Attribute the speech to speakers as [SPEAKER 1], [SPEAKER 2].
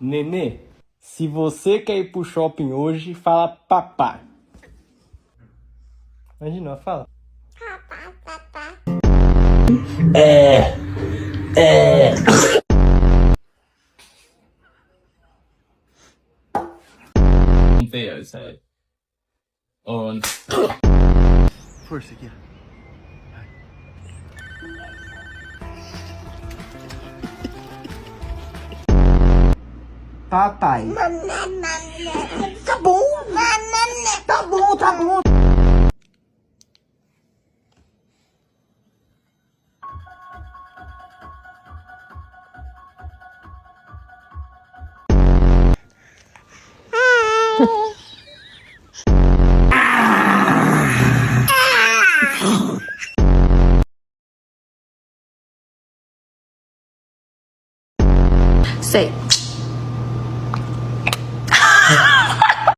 [SPEAKER 1] Nenê, se você quer ir pro shopping hoje, fala papai. Imagina, fala.
[SPEAKER 2] Feo, ¿sabes? Und
[SPEAKER 3] Força aqui.
[SPEAKER 1] Papai.
[SPEAKER 3] Tá bom. Tá bom, tá bom.
[SPEAKER 4] Sei.